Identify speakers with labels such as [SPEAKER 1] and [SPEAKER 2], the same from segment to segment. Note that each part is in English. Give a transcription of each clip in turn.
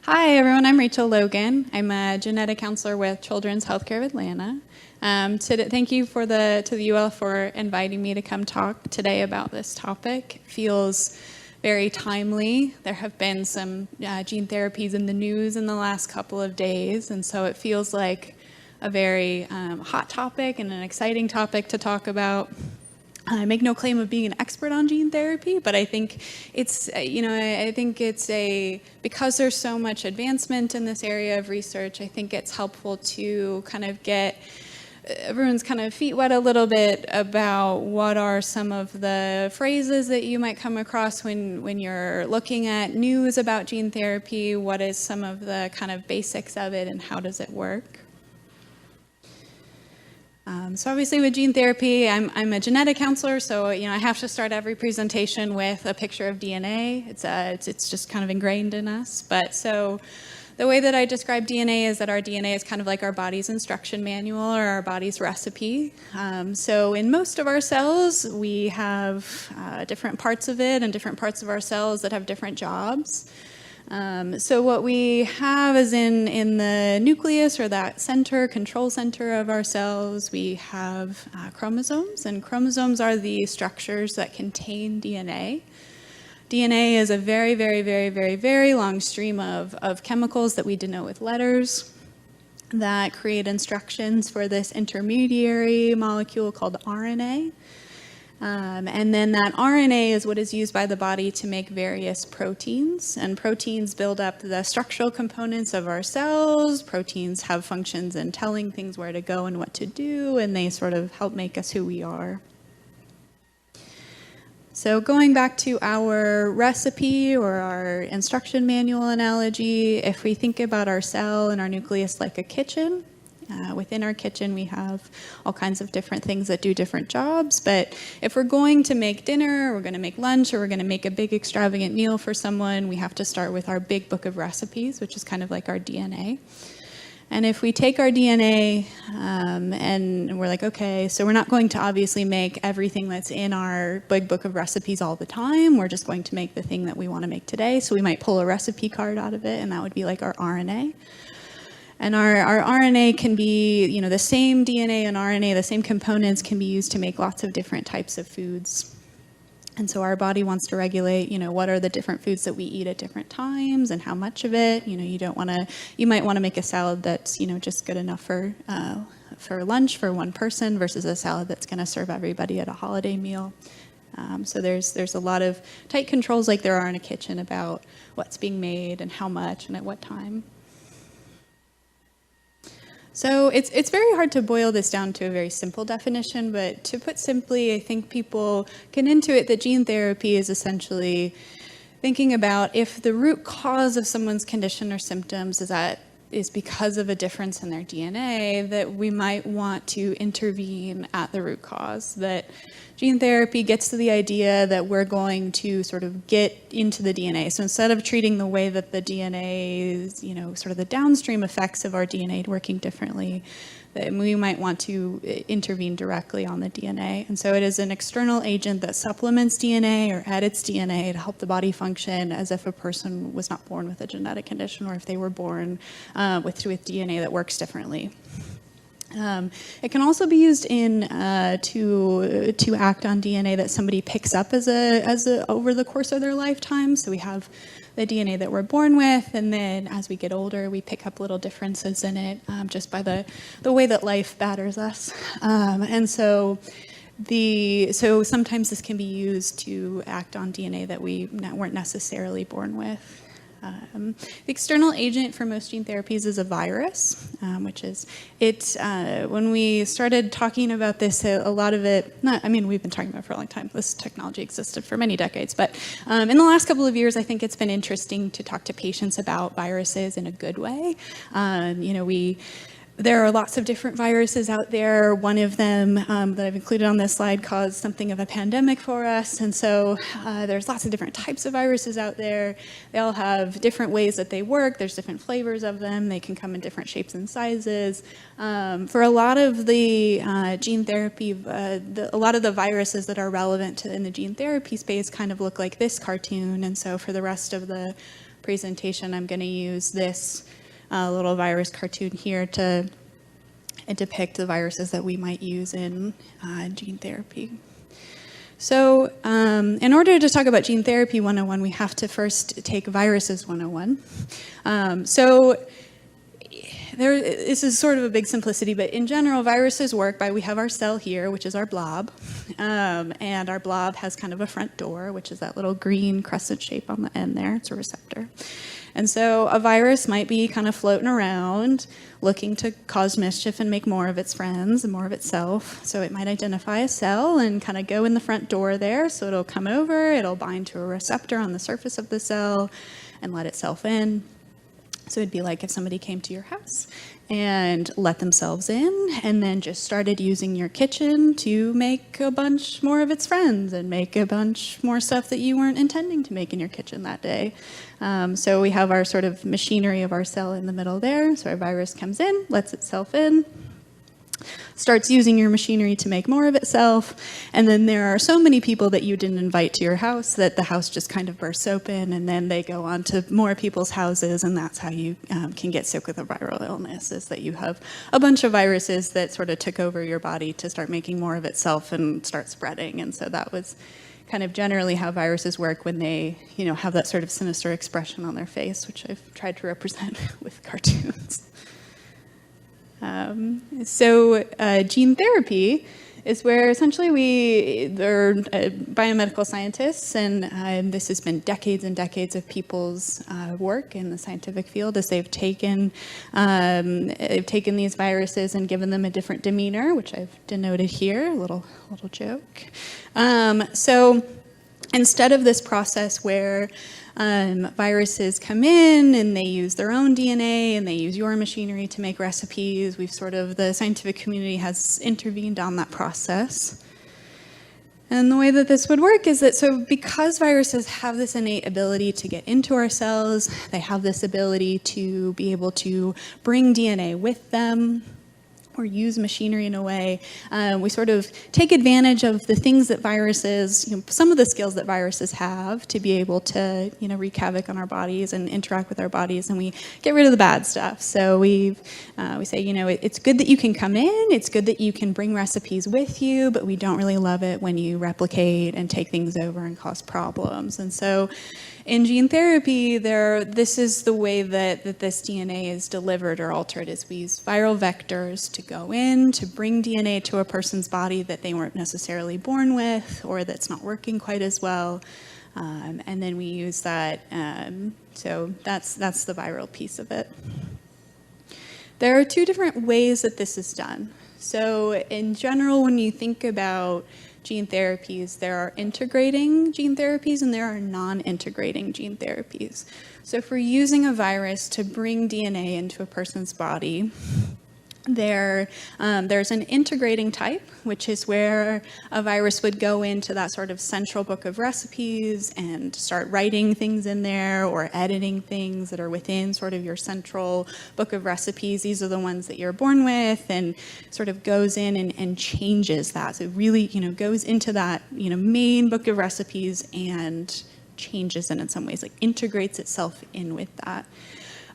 [SPEAKER 1] Hi, everyone. I'm Rachel Logan. I'm a genetic counselor with Children's Healthcare of Atlanta. Thank you to the ULF for inviting me to come talk today about this topic. It feels very timely. There have been some gene therapies in the news in the last couple of days, and so it feels like a very hot topic and an exciting topic to talk about. I make no claim of being an expert on gene therapy, but I think it's, because there's so much advancement in this area of research, I think it's helpful to kind of get everyone's kind of feet wet a little bit about what are some of the phrases that you might come across when you're looking at news about gene therapy, what is some of the kind of basics of it and how does it work. So obviously with gene therapy, I'm a genetic counselor, so I have to start every presentation with a picture of DNA. It's just kind of ingrained in us. But so the way that I describe DNA is that our DNA is kind of like our body's instruction manual or our body's recipe. So in most of our cells, we have different parts of it and different parts of our cells that have different jobs. So what we have is in the nucleus, or that control center of our cells, we have chromosomes, and chromosomes are the structures that contain DNA. DNA is a very, very, very, very, very long stream of chemicals that we denote with letters that create instructions for this intermediary molecule called RNA. And then that RNA is what is used by the body to make various proteins, and proteins build up the structural components of our cells. Proteins have functions in telling things where to go and what to do, and they sort of help make us who we are. So going back to our recipe or our instruction manual analogy, if we think about our cell and our nucleus like a kitchen, within our kitchen, we have all kinds of different things that do different jobs. But if we're going to make dinner, we're going to make lunch, or we're going to make a big extravagant meal for someone, we have to start with our big book of recipes, which is kind of like our DNA. And if we take our DNA and we're like, okay, so we're not going to obviously make everything that's in our big book of recipes all the time. We're just going to make the thing that we want to make today. So we might pull a recipe card out of it, and that would be like our RNA. And our RNA can be, the same DNA and RNA, the same components can be used to make lots of different types of foods. And so our body wants to regulate, what are the different foods that we eat at different times and how much of it. You might want to make a salad that's, just good enough for lunch for one person versus a salad that's going to serve everybody at a holiday meal. So there's a lot of tight controls like there are in a kitchen about what's being made and how much and at what time. So it's very hard to boil this down to a very simple definition, but to put simply, I think people can intuit that gene therapy is essentially thinking about if the root cause of someone's condition or symptoms is because of a difference in their DNA, that we might want to intervene at the root cause. That gene therapy gets to the idea that we're going to sort of get into the DNA. So instead of treating the way that the DNA is, sort of the downstream effects of our DNA working differently, that we might want to intervene directly on the DNA. And so it is an external agent that supplements DNA or edits DNA to help the body function as if a person was not born with a genetic condition, or if they were born with DNA that works differently. It can also be used to act on DNA that somebody picks up as over the course of their lifetime. So we have the DNA that we're born with, and then as we get older, we pick up little differences in it just by the way that life batters us. And so sometimes this can be used to act on DNA that we weren't necessarily born with. The external agent for most gene therapies is a virus, which is when we started talking about this, a lot of it, we've been talking about it for a long time. This technology existed for many decades, but in the last couple of years, I think it's been interesting to talk to patients about viruses in a good way. There are lots of different viruses out there. One of them that I've included on this slide caused something of a pandemic for us. And so there's lots of different types of viruses out there. They all have different ways that they work. There's different flavors of them. They can come in different shapes and sizes. For a lot of the gene therapy, a lot of the viruses that are relevant in the gene therapy space kind of look like this cartoon. And so for the rest of the presentation, I'm going to use this little virus cartoon here to depict the viruses that we might use in gene therapy. So in order to talk about Gene Therapy 101, we have to first take Viruses 101. This is sort of a big simplicity, but in general, viruses work by, we have our cell here, which is our blob, and our blob has kind of a front door, which is that little green crescent shape on the end there. It's a receptor. And so a virus might be kind of floating around, looking to cause mischief and make more of its friends and more of itself. So it might identify a cell and kind of go in the front door there. So it'll come over, it'll bind to a receptor on the surface of the cell and let itself in. So it'd be like if somebody came to your house and let themselves in and then just started using your kitchen to make a bunch more of its friends and make a bunch more stuff that you weren't intending to make in your kitchen that day. So we have our sort of machinery of our cell in the middle there. So our virus comes in, lets itself in, starts using your machinery to make more of itself, and then there are so many people that you didn't invite to your house that the house just kind of bursts open, and then they go on to more people's houses, and that's how you can get sick with a viral illness, is that you have a bunch of viruses that sort of took over your body to start making more of itself and start spreading. And so that was kind of generally how viruses work when they, have that sort of sinister expression on their face, which I've tried to represent with cartoons. So gene therapy is where essentially they're biomedical scientists, and this has been decades and decades of people's work in the scientific field as they've taken these viruses and given them a different demeanor, which I've denoted here, a little joke. So instead of this process where viruses come in and they use their own DNA and they use your machinery to make recipes, the scientific community has intervened on that process. And the way that this would work is that, so because viruses have this innate ability to get into our cells, they have this ability to be able to bring DNA with them, or use machinery in a way, we sort of take advantage of the things that viruses, some of the skills that viruses have to be able to, wreak havoc on our bodies and interact with our bodies, and we get rid of the bad stuff. So we say, it's good that you can come in, it's good that you can bring recipes with you, but we don't really love it when you replicate and take things over and cause problems. And so in gene therapy, this is the way that this DNA is delivered or altered, is we use viral vectors to go in, to bring DNA to a person's body that they weren't necessarily born with or that's not working quite as well. And then we use that, so that's the viral piece of it. There are two different ways that this is done. So in general, when you think about gene therapies, there are integrating gene therapies and there are non-integrating gene therapies. So if we're using a virus to bring DNA into a person's body, there's an integrating type, which is where a virus would go into that sort of central book of recipes and start writing things in there or editing things that are within sort of your central book of recipes. These are the ones that you're born with, and sort of goes in and changes that. So it really, goes into that, main book of recipes and changes it in some ways, like integrates itself in with that.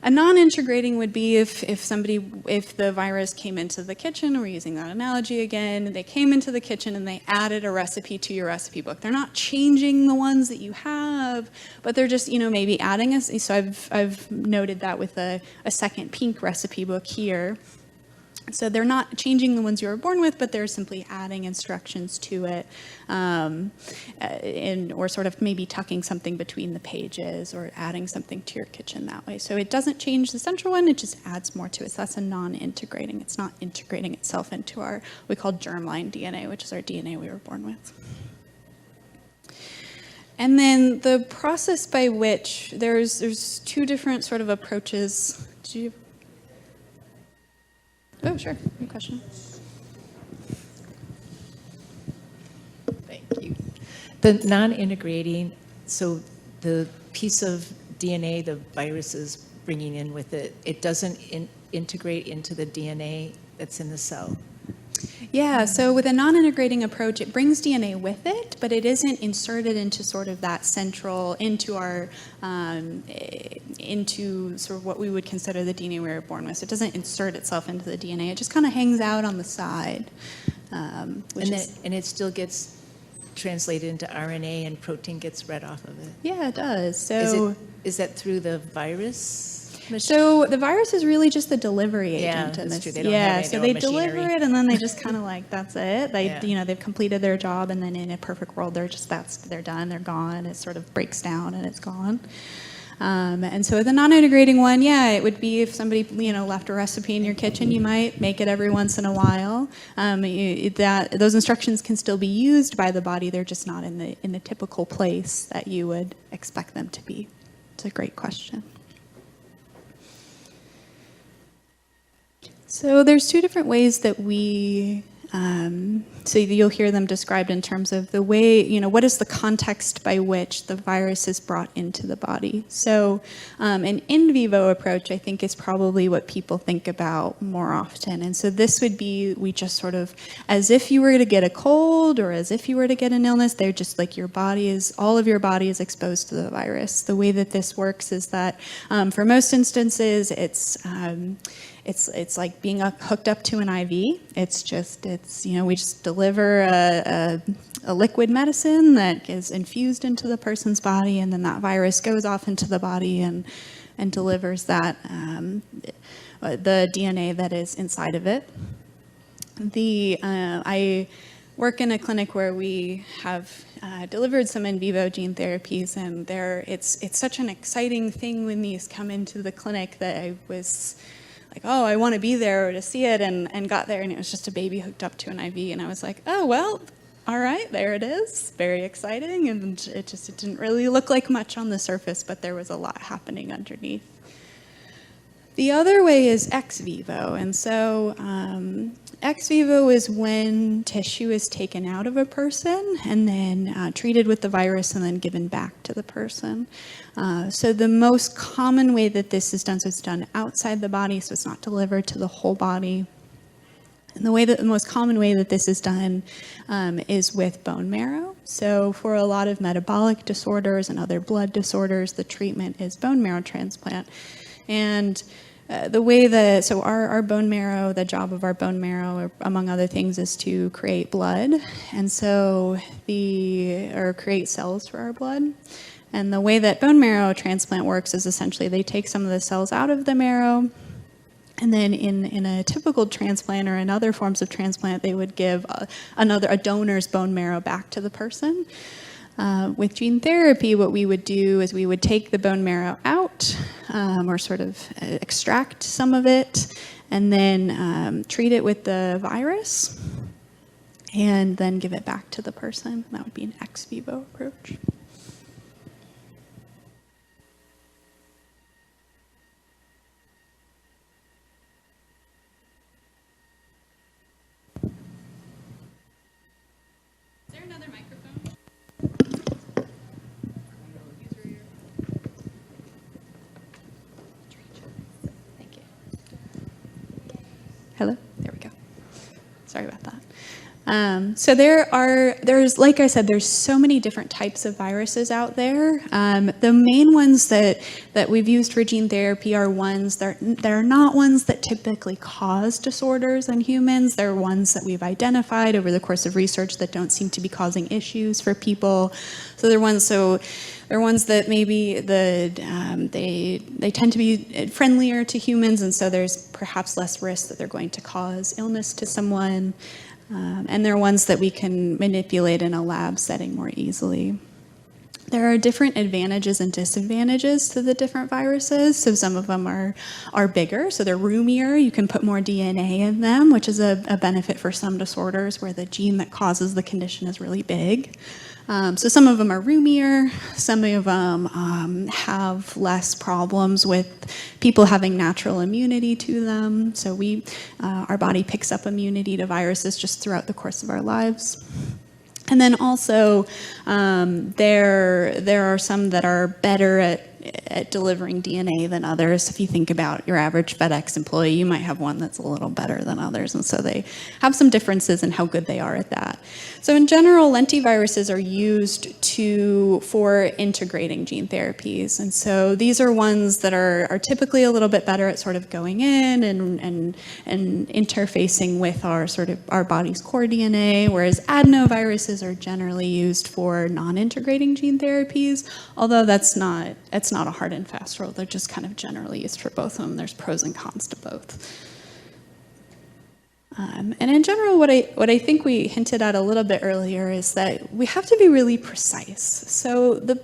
[SPEAKER 1] A non-integrating would be if the virus came into the kitchen, we're using that analogy again, they came into the kitchen and they added a recipe to your recipe book. They're not changing the ones that you have, but they're just, maybe adding so I've noted that with a second pink recipe book here. So they're not changing the ones you were born with, but they're simply adding instructions to it, or sort of maybe tucking something between the pages or adding something to your kitchen that way. So it doesn't change the central one, it just adds more to it. So that's a non-integrating. It's not integrating itself into our, we call germline DNA, which is our DNA we were born with. And then the process by which there's two different sort of approaches. Oh, sure. Good question.
[SPEAKER 2] Thank you. The non-integrating, so the piece of DNA the virus is bringing in with it, it doesn't integrate into the DNA that's in the cell.
[SPEAKER 1] Yeah, so with a non-integrating approach, it brings DNA with it, but it isn't inserted into sort of that central, into sort of what we would consider the DNA we were born with. So it doesn't insert itself into the DNA. It just kind of hangs out on the side.
[SPEAKER 2] And it still gets translated into RNA and protein gets read off of it.
[SPEAKER 1] Yeah, it does. So
[SPEAKER 2] is that through the virus?
[SPEAKER 1] So the virus is really just the delivery agent in
[SPEAKER 2] that's
[SPEAKER 1] this.
[SPEAKER 2] true. They don't have
[SPEAKER 1] So
[SPEAKER 2] their own
[SPEAKER 1] they deliver
[SPEAKER 2] machinery.
[SPEAKER 1] it, and then they just kind of like that's it. They,
[SPEAKER 2] Yeah.
[SPEAKER 1] they've completed their job, and then in a perfect world, they're done, they're gone. It sort of breaks down, and it's gone. And so with a non-integrating one, it would be if somebody left a recipe in your kitchen, you might make it every once in a while. Those instructions can still be used by the body. They're just not in the typical place that you would expect them to be. It's a great question. So there's two different ways that we, so you'll hear them described in terms of the way, what is the context by which the virus is brought into the body. So an in vivo approach, I think, is probably what people think about more often. And so this would be, we just sort of, as if you were to get a cold or as if you were to get an illness, they're just like all of your body is exposed to the virus. The way that this works is that for most instances, it's like being hooked up to an IV. We just deliver a liquid medicine that is infused into the person's body, and then that virus goes off into the body and delivers that the DNA that is inside of it. I work in a clinic where we have delivered some in vivo gene therapies, and it's such an exciting thing when these come into the clinic that I was like, oh, I want to be there to see it, and got there, and it was just a baby hooked up to an IV, and I was like, oh, well, all right, there it is. Very exciting, and it didn't really look like much on the surface, but there was a lot happening underneath. The other way is ex vivo, and so ex vivo is when tissue is taken out of a person and then treated with the virus and then given back to the person. So the most common way that this is done, so it's done outside the body, so it's not delivered to the whole body. And the most common way that this is done is with bone marrow. So for a lot of metabolic disorders and other blood disorders, the treatment is bone marrow transplant. And our bone marrow, the job of our bone marrow, among other things, is to create blood, and so create cells for our blood. And the way that bone marrow transplant works is essentially they take some of the cells out of the marrow, and then in a typical transplant or in other forms of transplant, they would give a donor's bone marrow back to the person. With gene therapy, what we would do is we would take the bone marrow out, or sort of extract some of it, and then treat it with the virus, and then give it back to the person. That would be an ex vivo approach. Is there another microphone? Thank you. Hello? There we go. Sorry about that. So there's, like I said, there's so many different types of viruses out there. The main ones that we've used for gene therapy are ones that are not ones that typically cause disorders in humans. They're ones that we've identified over the course of research that don't seem to be causing issues for people. So they're ones that maybe they tend to be friendlier to humans, and so there's perhaps less risk that they're going to cause illness to someone. And they're ones that we can manipulate in a lab setting more easily. There are different advantages and disadvantages to the different viruses. So some of them are bigger, so they're roomier. You can put more DNA in them, which is a benefit for some disorders where the gene that causes the condition is really big. So some of them are roomier. Some of them have less problems with people having natural immunity to them. So our body picks up immunity to viruses just throughout the course of our lives. And then also there are some that are better at at delivering DNA than others. If you think about your average FedEx employee, you might have one that's a little better than others, and so they have some differences in how good they are at that. So in general, lentiviruses are used for integrating gene therapies, and so these are ones that are typically a little bit better at sort of going in and interfacing with our body's core DNA, whereas adenoviruses are generally used for non-integrating gene therapies, although it's not a hard and fast rule. They're just kind of generally used for both of them. There's pros and cons to both. And in general, what I think we hinted at a little bit earlier is that we have to be really precise. So the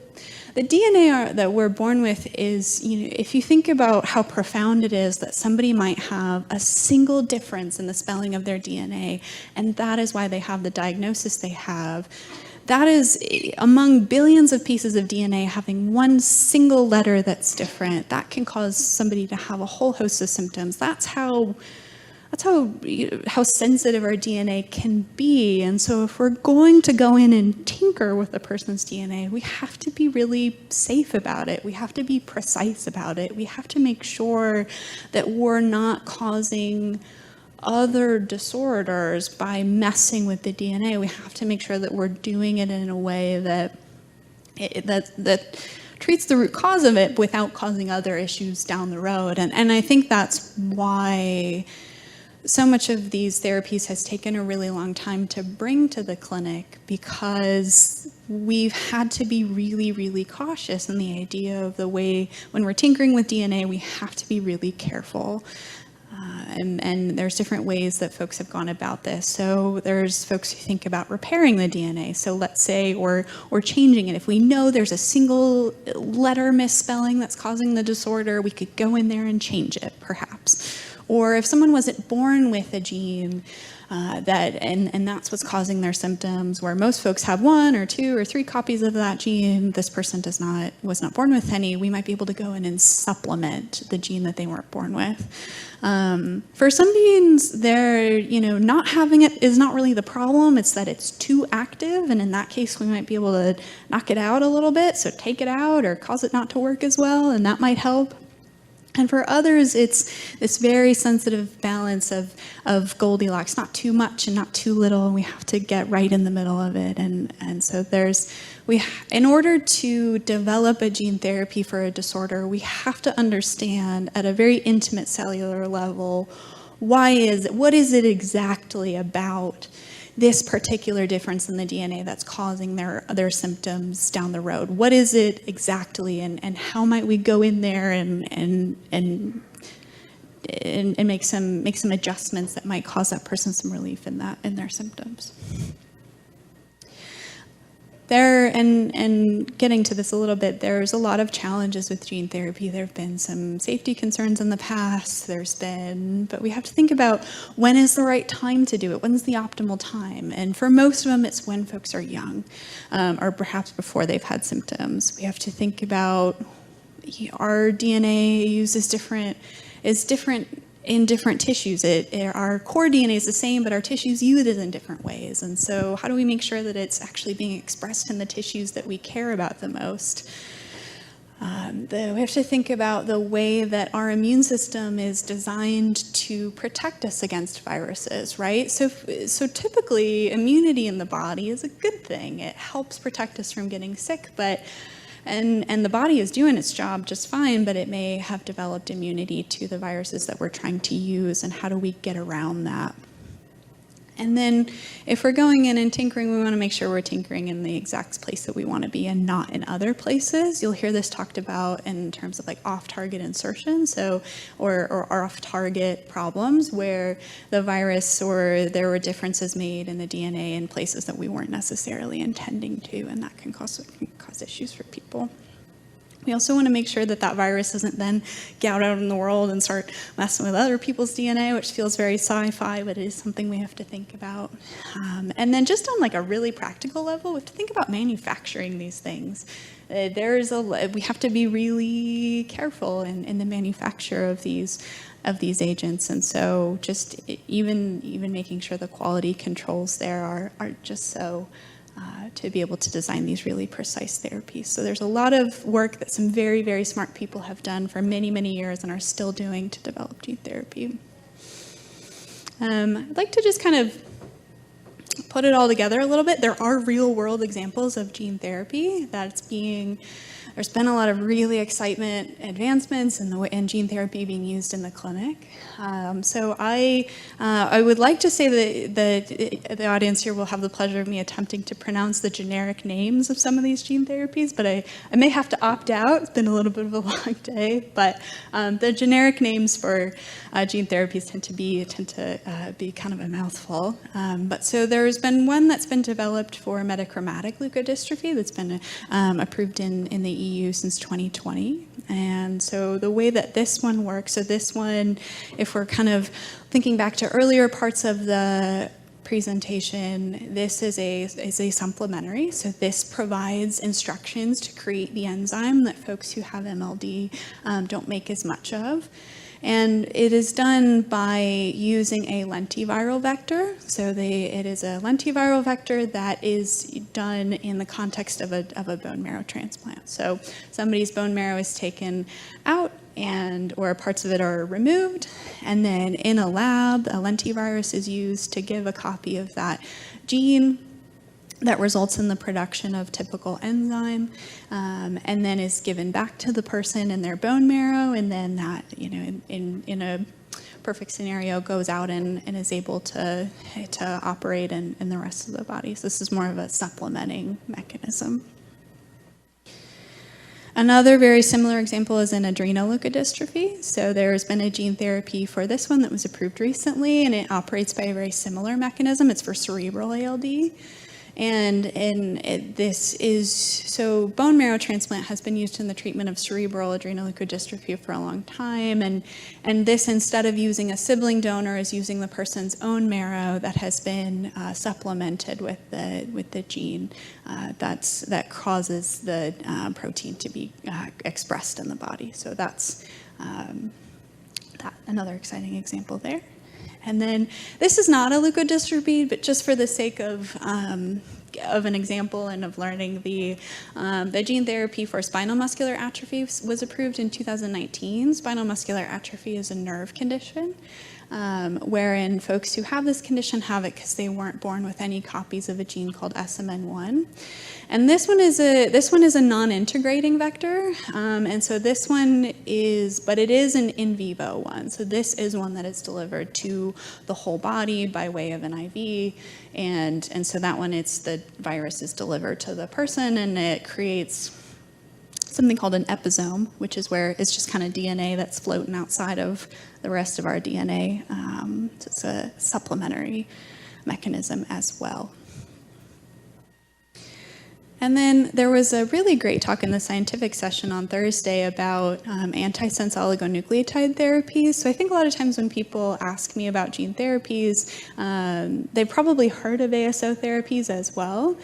[SPEAKER 1] DNA that we're born with is, if you think about how profound it is that somebody might have a single difference in the spelling of their DNA, and that is why they have the diagnosis they have. That is, among billions of pieces of DNA, having one single letter that's different, that can cause somebody to have a whole host of symptoms. That's how sensitive our DNA can be. And so if we're going to go in and tinker with a person's DNA, we have to be really safe about it. We have to be precise about it. We have to make sure that we're not causing other disorders by messing with the DNA. We have to make sure that we're doing it in a way that treats the root cause of it without causing other issues down the road. And I think that's why so much of these therapies has taken a really long time to bring to the clinic, because we've had to be really, really cautious in the idea of the way, when we're tinkering with DNA, we have to be really careful. And there's different ways that folks have gone about this. So there's folks who think about repairing the DNA. So let's say, or changing it. If we know there's a single letter misspelling that's causing the disorder, we could go in there and change it, perhaps. Or if someone wasn't born with a gene and that's what's causing their symptoms, where most folks have 1 or 2 or 3 copies of that gene, this person was not born with any, we might be able to go in and supplement the gene that they weren't born with. For some genes, not having it is not really the problem. It's that it's too active, and in that case, we might be able to knock it out a little bit, so take it out or cause it not to work as well, and that might help. And for others, it's this very sensitive balance of Goldilocks, not too much and not too little, and we have to get right in the middle of it. And so in order to develop a gene therapy for a disorder, we have to understand at a very intimate cellular level, what is it exactly about this particular difference in the DNA that's causing their symptoms down the road? What is it exactly, and how might we go in there and make some adjustments that might cause that person some relief in their symptoms? And getting to this a little bit, there's a lot of challenges with gene therapy. There have been some safety concerns in the past. But we have to think about when is the right time to do it? When's the optimal time? And for most of them, it's when folks are young, or perhaps before they've had symptoms. We have to think about our DNA is different in different tissues. Our core DNA is the same, but our tissues use it in different ways. And so how do we make sure that it's actually being expressed in the tissues that we care about the most? We have to think about the way that our immune system is designed to protect us against viruses, right? So typically, immunity in the body is a good thing. It helps protect us from getting sick, and the body is doing its job just fine, but it may have developed immunity to the viruses that we're trying to use, and how do we get around that? And then if we're going in and tinkering, we want to make sure we're tinkering in the exact place that we want to be and not in other places. You'll hear this talked about in terms of like off-target insertion, or off-target problems where the virus or there were differences made in the DNA in places that we weren't necessarily intending to, and that can cause issues for people. We also want to make sure that virus doesn't then get out in the world and start messing with other people's DNA, which feels very sci-fi, but it is something we have to think about. And then just on like a really practical level, we have to think about manufacturing these things. We have to be really careful in the manufacture of these agents, and so just even making sure the quality controls there are just so to be able to design these really precise therapies. So there's a lot of work that some very, very smart people have done for many, many years and are still doing to develop gene therapy. I'd like to just kind of put it all together a little bit. There are real-world examples of gene therapy that's being. There's been a lot of really excitement, advancements in gene therapy being used in the clinic. So I would like to say that the audience here will have the pleasure of me attempting to pronounce the generic names of some of these gene therapies, but I may have to opt out. It's been a little bit of a long day, but the generic names for gene therapies tend to be kind of a mouthful. But so there's been one that's been developed for metachromatic leukodystrophy that's been approved in the EU since 2020. And so the way that this one works, so this one, if we're kind of thinking back to earlier parts of the presentation, this is a supplementary. So this provides instructions to create the enzyme that folks who have MLD don't make as much of. And it is done by using a lentiviral vector. So it is a lentiviral vector that is done in the context of a bone marrow transplant. So somebody's bone marrow is taken out or parts of it are removed, and then in a lab, a lentivirus is used to give a copy of that gene that results in the production of typical enzyme, and then is given back to the person in their bone marrow, and then that, in a perfect scenario, goes out and is able to operate in the rest of the body. So this is more of a supplementing mechanism. Another very similar example is in adrenoleukodystrophy. So there's been a gene therapy for this one that was approved recently, and it operates by a very similar mechanism. It's for cerebral ALD. And this is, so bone marrow transplant has been used in the treatment of cerebral adrenoleukodystrophy for a long time. And this, instead of using a sibling donor, is using the person's own marrow that has been supplemented with the gene that causes the protein to be expressed in the body. So that's another exciting example there. And then this is not a leukodystrophy, but just for the sake of an example and of learning, the gene therapy for spinal muscular atrophy was approved in 2019. Spinal muscular atrophy is a nerve condition, wherein folks who have this condition have it because they weren't born with any copies of a gene called SMN1. And this one is a non-integrating vector, and so this one is, but it is an in vivo one. So this is one that is delivered to the whole body by way of an IV, and so that one, the virus is delivered to the person, and it creates something called an episome, which is where it's just kind of DNA that's floating outside of the rest of our DNA. So it's a supplementary mechanism as well. And then there was a really great talk in the scientific session on Thursday about antisense oligonucleotide therapies. So I think a lot of times when people ask me about gene therapies, they've probably heard of ASO therapies as well.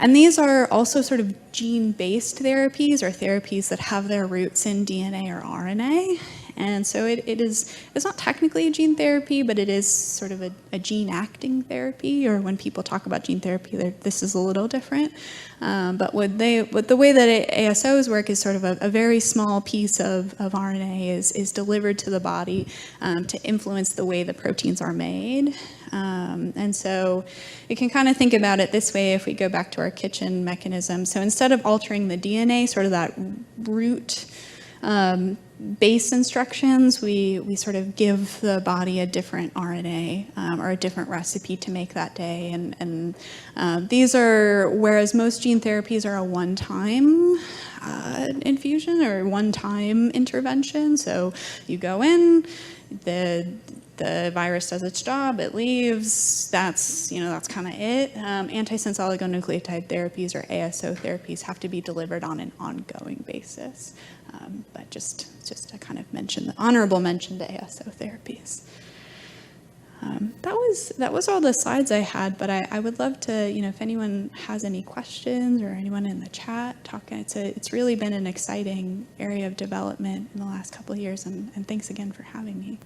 [SPEAKER 1] And these are also sort of gene-based therapies, or therapies that have their roots in DNA or RNA. And so it's not technically a gene therapy, but it is sort of a gene-acting therapy, or when people talk about gene therapy, this is a little different. But the way that ASOs work is sort of a very small piece of RNA is delivered to the body to influence the way the proteins are made. And so you can kind of think about it this way if we go back to our kitchen mechanism. So instead of altering the DNA, sort of that root base instructions, we sort of give the body a different RNA or a different recipe to make that day. And these are, whereas most gene therapies are a one-time infusion or one-time intervention. So you go in, the virus does its job, it leaves, that's kind of it. Antisense oligonucleotide therapies, or ASO therapies, have to be delivered on an ongoing basis. But just to kind of mention, the honorable mention to ASO therapies. That was all the slides I had, but I would love to, if anyone has any questions or anyone in the chat talking. It's really been an exciting area of development in the last couple of years, and thanks again for having me.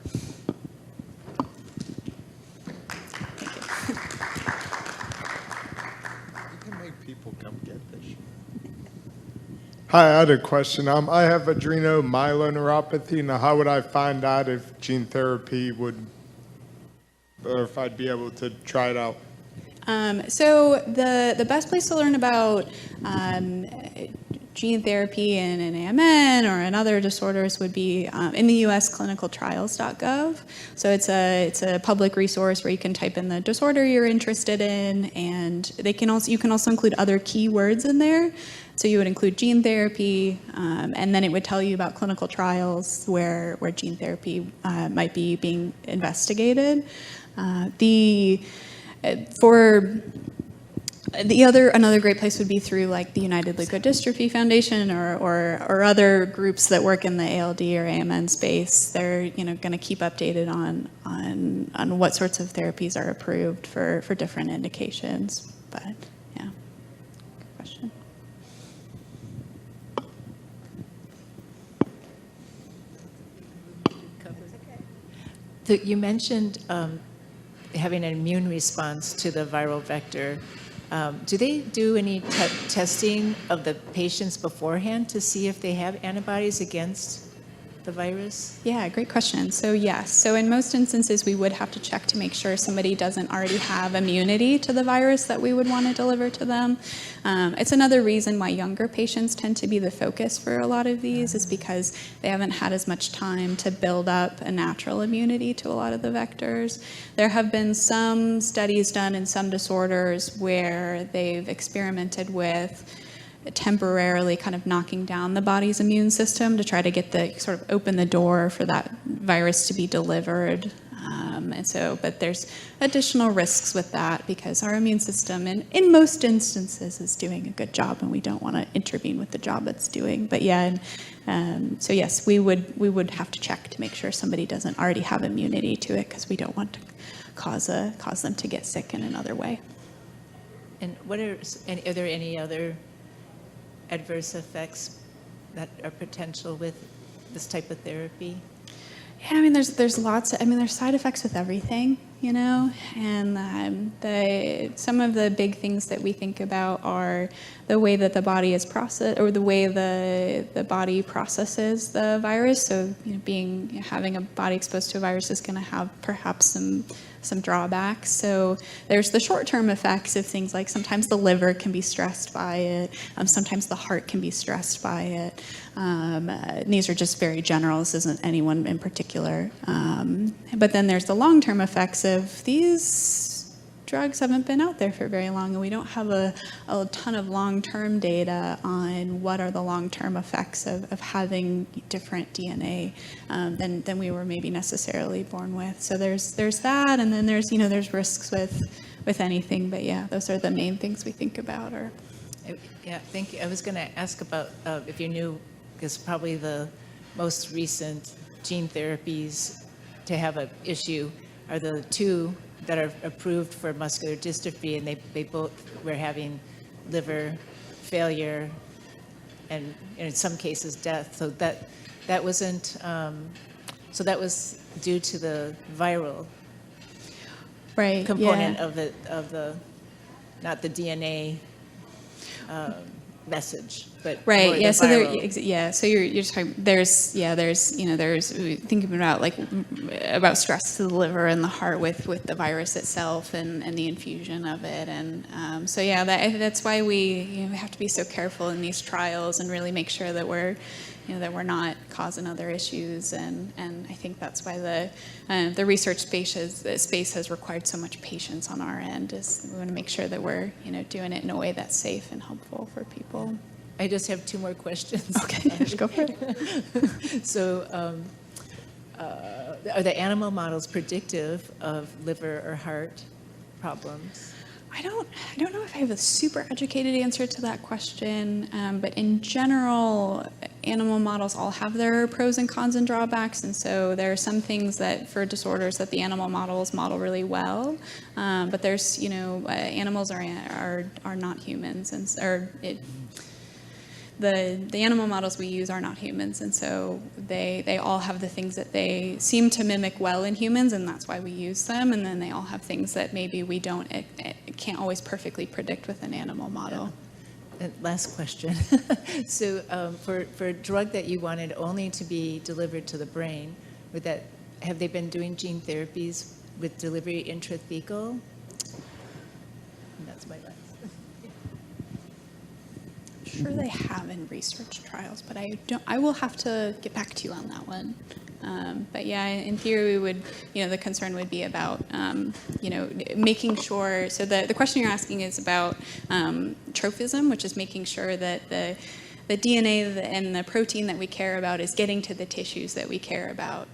[SPEAKER 3] You can make people Hi, I had a question. I have adrenomyeloneuropathy. Now, how would I find out if gene therapy would, or if I'd be able to try it out?
[SPEAKER 1] So the best place to learn about gene therapy in an AMN or in other disorders would be in the US clinicaltrials.gov. So it's a public resource where you can type in the disorder you're interested in, and you can also include other keywords in there. So you would include gene therapy, and then it would tell you about clinical trials where gene therapy might be being investigated. Another great place would be through like the United Leukodystrophy Foundation or other groups that work in the ALD or AMN space. They're going to keep updated on what sorts of therapies are approved for different indications. But yeah, good question.
[SPEAKER 2] You mentioned having an immune response to the viral vector. Do they do any testing of the patients beforehand to see if they have antibodies against the virus?
[SPEAKER 1] Yeah, great question. So yes, so in most instances we would have to check to make sure somebody doesn't already have immunity to the virus that we would want to deliver to them. It's another reason why younger patients tend to be the focus for a lot of these, is because they haven't had as much time to build up a natural immunity to a lot of the vectors. There have been some studies done in some disorders where they've experimented with temporarily kind of knocking down the body's immune system to try to get open the door for that virus to be delivered. But there's additional risks with that because our immune system, in most instances, is doing a good job, and we don't want to intervene with the job it's doing. But yeah, so yes, we would have to check to make sure somebody doesn't already have immunity to it, because we don't want to cause them to get sick in another way.
[SPEAKER 2] And are there any other adverse effects that are potential with this type of therapy?
[SPEAKER 1] Yeah, I mean, there's lots. There's side effects with everything, and some of the big things that we think about are the way that the body is processed, or the way the body processes the virus. So, having a body exposed to a virus is going to have perhaps some drawbacks. So there's the short-term effects of things like sometimes the liver can be stressed by it, sometimes the heart can be stressed by it. These are just very general. This isn't anyone in particular. But then there's the long-term effects of these drugs haven't been out there for very long, and we don't have a ton of long-term data on what are the long-term effects of having different DNA than we were maybe necessarily born with. So there's that, and then there's risks with anything. But yeah, those are the main things we think about.
[SPEAKER 2] Yeah, thank you. I was going to ask about if you knew, because probably the most recent gene therapies to have an issue are the two that are approved for muscular dystrophy, and they both were having liver failure and in some cases death. So that wasn't. So that was due to the viral component of the not the DNA message, but
[SPEAKER 1] right. Yeah. So
[SPEAKER 2] viral.
[SPEAKER 1] So you're just talking. There's thinking about stress to the liver and the heart with the virus itself and the infusion of it, and that's why we have to be so careful in these trials and really make sure that we're not causing other issues, and I think that's why the research space has required so much patience on our end. Is we want to make sure that we're doing it in a way that's safe and helpful for people.
[SPEAKER 2] I just have two more questions.
[SPEAKER 1] Okay, just go for it.
[SPEAKER 2] So, are the animal models predictive of liver or heart problems?
[SPEAKER 1] I don't know if I have a super educated answer to that question, but in general, animal models all have their pros and cons and drawbacks, and so there are some things that for disorders that the animal models model really well, but there's animals are not humans, and the animal models we use are not humans, and so they all have the things that they seem to mimic well in humans, and that's why we use them. And then they all have things that maybe we can't always perfectly predict with an animal model.
[SPEAKER 2] last question. So for a drug that you wanted only to be delivered to the brain, have they been doing gene therapies with delivery intrathecal? And that's my last.
[SPEAKER 1] Sure they have in research trials, but I will have to get back to you on that one. But yeah, in theory, we would, the concern would be about, making sure, so the question you're asking is about trophism, which is making sure that the DNA and the protein that we care about is getting to the tissues that we care about,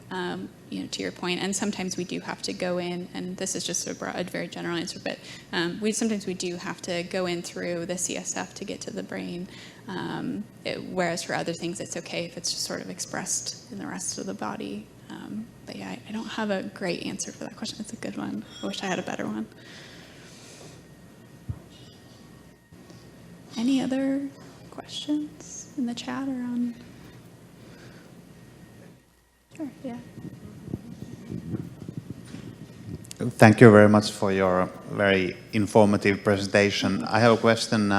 [SPEAKER 1] to your point. And sometimes we do have to go in, and this is just a very general answer, but sometimes we do have to go in through the CSF to get to the brain, whereas for other things it's okay if it's just sort of expressed in the rest of the body. But yeah, I don't have a great answer for that question. It's a good one. I wish I had a better one. Any other questions in the chat or on? Sure, yeah.
[SPEAKER 4] Thank you very much for your very informative presentation. I have a question.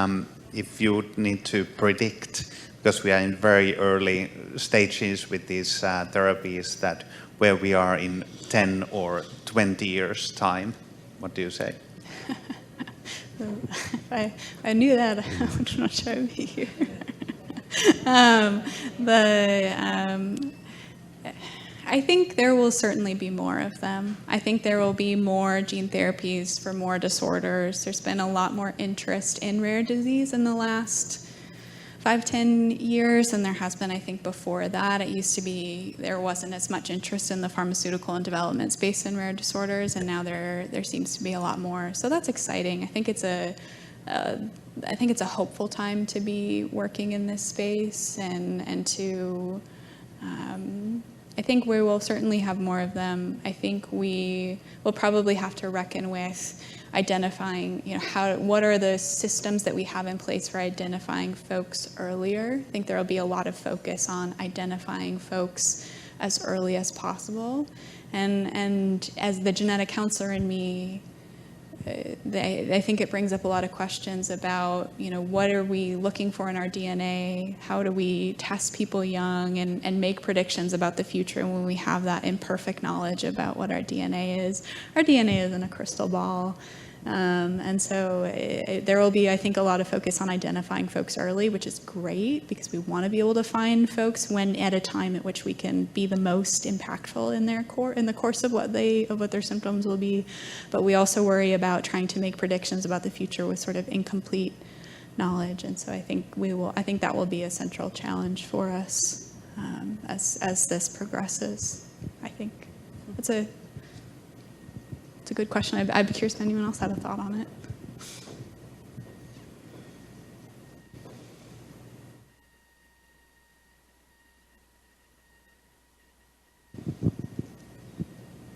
[SPEAKER 4] If you need to predict, because we are in very early stages with these therapies, that where we are in 10 or 20 years' time, what do you say?
[SPEAKER 1] If I knew that, I would not sure I'd be here. I think there will certainly be more of them. I think there will be more gene therapies for more disorders. There's been a lot more interest in rare disease in the last 5-10 years than there has been, I think, before that. It used to be there wasn't as much interest in the pharmaceutical and development space in rare disorders, and now there seems to be a lot more. So that's exciting. I think it's a hopeful time to be working in this space, and to. I think we will certainly have more of them. I think we will probably have to reckon with identifying, what are the systems that we have in place for identifying folks earlier. I think there will be a lot of focus on identifying folks as early as possible. And as the genetic counselor in me, I think it brings up a lot of questions about, what are we looking for in our DNA? How do we test people young and make predictions about the future when we have that imperfect knowledge about what our DNA is? Our DNA isn't a crystal ball. And so there will be, I think, a lot of focus on identifying folks early, which is great because we want to be able to find folks at a time at which we can be the most impactful in the course of what their symptoms will be. But we also worry about trying to make predictions about the future with sort of incomplete knowledge. And so I think that will be a central challenge for us as this progresses. I think it's a good question. I'd be curious if anyone else had a thought on it.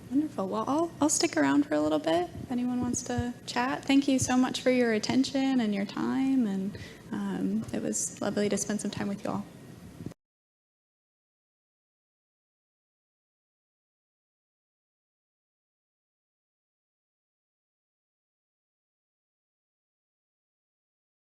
[SPEAKER 1] Wonderful. Well, I'll stick around for a little bit if anyone wants to chat. Thank you so much for your attention and your time, and it was lovely to spend some time with you all.